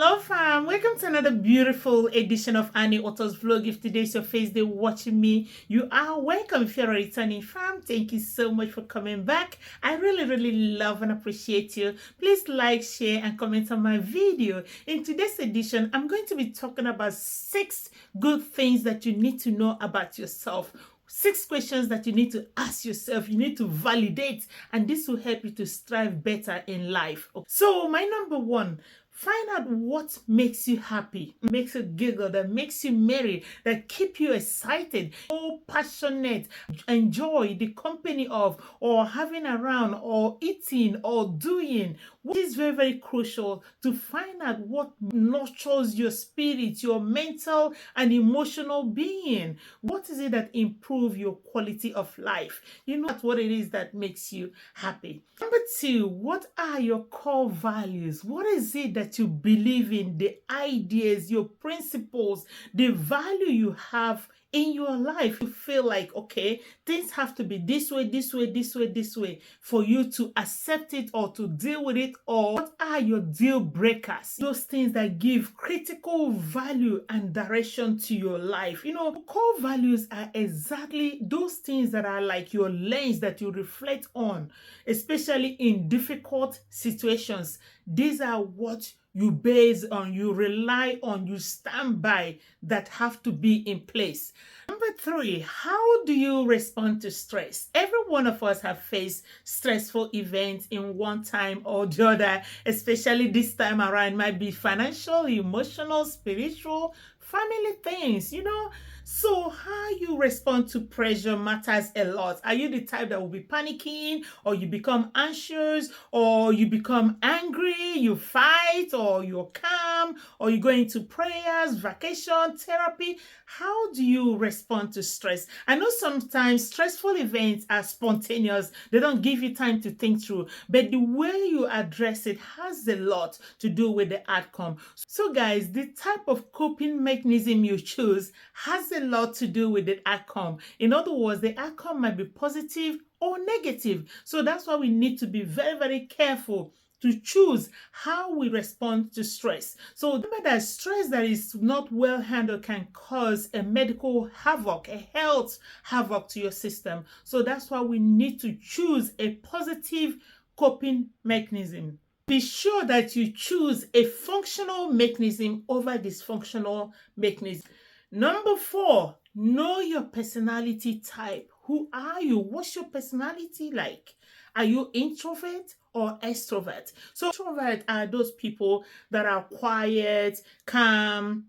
Hello fam, welcome to another beautiful edition of Annie Otto's vlog. If today's your first day watching me, you are welcome. If you're a returning fam, thank you so much for coming back. I really love and appreciate you. Please like, share and comment on my video. In today's edition, I'm going to be talking about 6 good things that you need to know about yourself. 6 questions that you need to ask yourself, you need to validate, and this will help you to strive better in life. So my number 1, find out what makes you happy, makes you giggle, that makes you merry, that keep you excited, so passionate, enjoy the company of, or having around, or eating, or doing. What is very crucial to find out what nurtures your spirit, your mental and emotional being. What is it that improves your quality of life? You know, that's what it is that makes you happy. Number 2, what are your core values? What is it that you believe in, the ideas, your principles, the value you have in your life? You feel like, okay, things have to be this way for you to accept it or to deal with it. Or what are your deal breakers? Those things that give critical value and direction to your life. You know, core values are exactly those things that are like your lens that you reflect on, especially in difficult situations. These are what you base on, you rely on, you stand by, that have to be in place. Number 3, how do you respond to stress? Every one of us have faced stressful events in one time or the other, especially this time around. It might be financial, emotional, spiritual, family things, you know. So how you respond to pressure matters a lot. Are you the type that will be panicking, or you become anxious, or you become angry, you fight, or you're calm, or you go into prayers, vacation, therapy? How do you respond to stress? I know sometimes stressful events are spontaneous. They don't give you time to think through, but the way you address it has a lot to do with the outcome. So guys, the type of coping mechanism you choose has a lot to do with the outcome. In other words, the outcome might be positive or negative. So that's why we need to be very careful to choose how we respond to stress. So remember that stress that is not well handled can cause a medical havoc, a health havoc to your system. So that's why we need to choose a positive coping mechanism. Be sure that you choose a functional mechanism over dysfunctional mechanism. Number 4, know your personality type. Who are you? What's your personality like? Are you introvert or extrovert? So introvert are those people that are quiet, calm.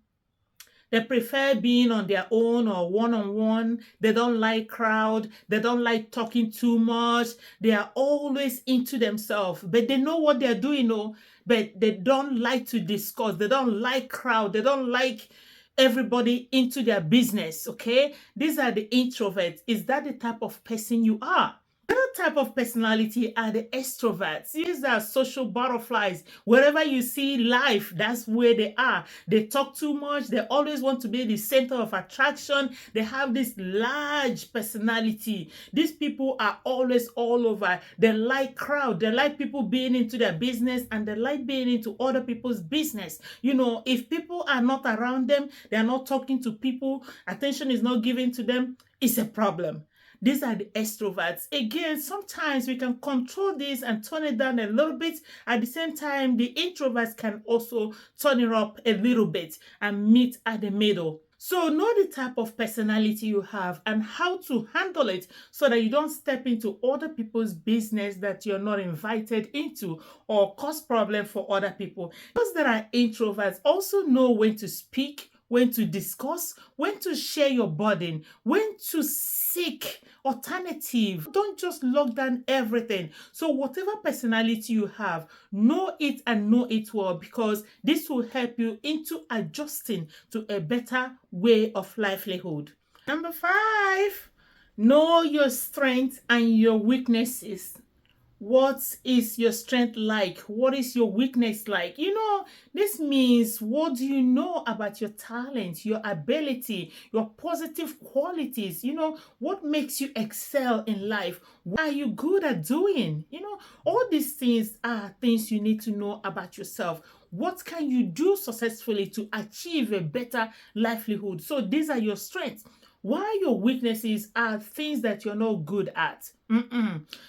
They prefer being on their own or one-on-one. They don't like crowd. They don't like talking too much. They are always into themselves, but they know what they're doing, but they don't like to discuss. They don't like crowd. They don't like everybody into their business, okay? These are the introverts. Is that the type of person you are? Another type of personality are the extroverts. These are social butterflies. Wherever you see life, that's where they are. They talk too much. They always want to be the center of attraction. They have this large personality. These people are always all over. They like crowd. They like people being into their business, and they like being into other people's business. You know, if people are not around them, they are not talking to people, attention is not given to them, it's a problem. These are the extroverts. Again, sometimes we can control this and turn it down a little bit. At the same time, the introverts can also turn it up a little bit and meet at the middle. So know the type of personality you have and how to handle it so that you don't step into other people's business that you're not invited into or cause problem for other people. Those that are introverts also know when to speak, when to discuss, when to share your burden, when to seek alternative. Don't just lock down everything. So whatever personality you have, know it and know it well, because this will help you into adjusting to a better way of livelihood. Number 5, know your strengths and your weaknesses. What is your strength like? What is your weakness like? You know, this means, what do you know about your talent, your ability, your positive qualities? You know, what makes you excel in life? What are you good at doing? You know, all these things are things you need to know about yourself. What can you do successfully to achieve a better livelihood? So these are your strengths. Why your weaknesses are things that you're not good at.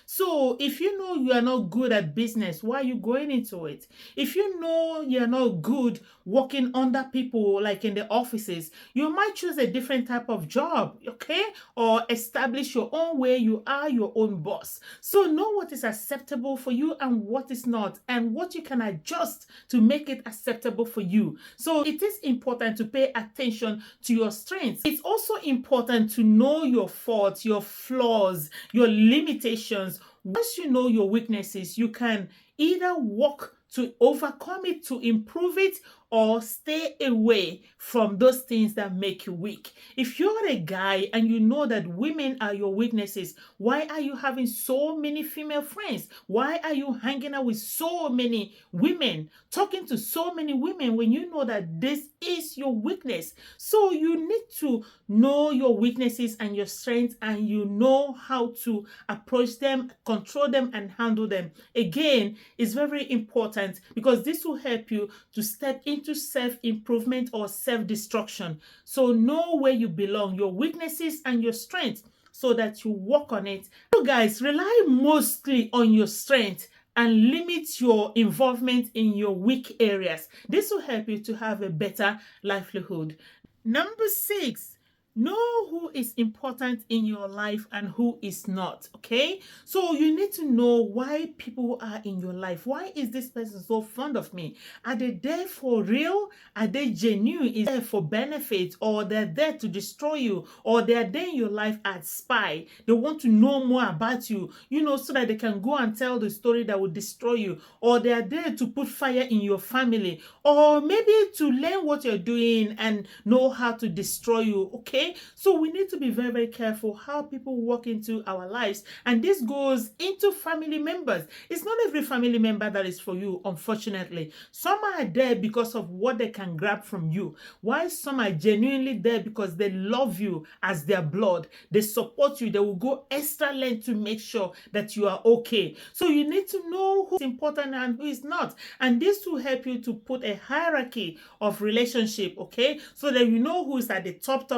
So if you know you are not good at business, why are you going into it? If you know you're not good working under people like in the offices, you might choose a different type of job, okay? Or establish your own way. You are your own boss. So know what is acceptable for you and what is not, and what you can adjust to make it acceptable for you. So it is important to pay attention to your strengths. It's also important to know your faults, your flaws, your limitations. Once you know your weaknesses, you can either work to overcome it, to improve it, or stay away from those things that make you weak. If you're a guy and you know that women are your weaknesses, why are you having so many female friends? Why are you hanging out with so many women, talking to so many women when you know that this is your weakness? So you need to know your weaknesses and your strengths, and you know how to approach them, control them, and handle them. Again, it's very important because this will help you to step into self-improvement or self-destruction. So know where you belong, your weaknesses and your strengths, so that you work on it. So guys, rely mostly on your strength and limit your involvement in your weak areas. This will help you to have a better livelihood. Number 6, know who is important in your life and who is not, okay? So you need to know why people are in your life. Why is this person so fond of me? Are they there for real? Are they genuine? Is there for benefit? Or they're there to destroy you? Or they're there in your life as spy? They want to know more about you, so that they can go and tell the story that will destroy you. Or they're there to put fire in your family. Or maybe to learn what you're doing and know how to destroy you, okay? So we need to be very, very careful how people walk into our lives. And this goes into family members. It's not every family member that is for you, unfortunately. Some are there because of what they can grab from you, while some are genuinely there because they love you as their blood. They support you. They will go extra length to make sure that you are okay. So you need to know who's important and who is not. And this will help you to put a hierarchy of relationship, okay? So that you know who is at the top,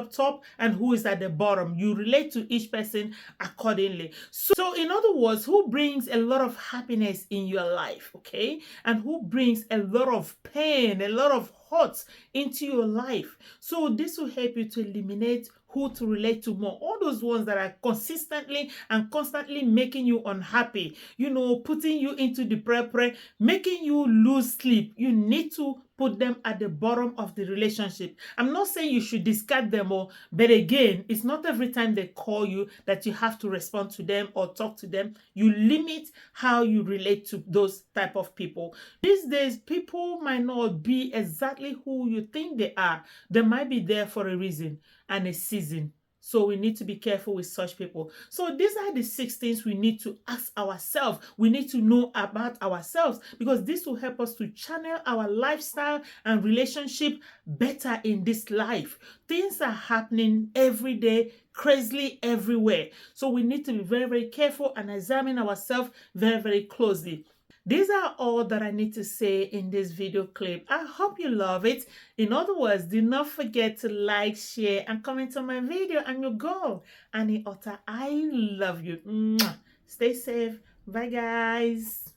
and who is at the bottom. You relate to each person accordingly. So in other words, who brings a lot of happiness in your life, okay? And who brings a lot of pain, a lot of hurt into your life. So this will help you to eliminate who to relate to more. All those ones that are consistently and constantly making you unhappy, putting you into depression, making you lose sleep. You need to put them at the bottom of the relationship. I'm not saying you should discard them all, but again, it's not every time they call you that you have to respond to them or talk to them. You limit how you relate to those type of people. These days, people might not be exactly who you think they are. They might be there for a reason and a season. So we need to be careful with such people. So these are the 6 things we need to ask ourselves. We need to know about ourselves, because this will help us to channel our lifestyle and relationship better in this life. Things are happening every day, crazily everywhere. So we need to be very, very careful and examine ourselves very, very closely. These are all that I need to say in this video clip. I hope you love it. In other words, do not forget to like, share, and comment on my video. And your girl, Annie Otta, I love you. Mwah. Stay safe. Bye, guys.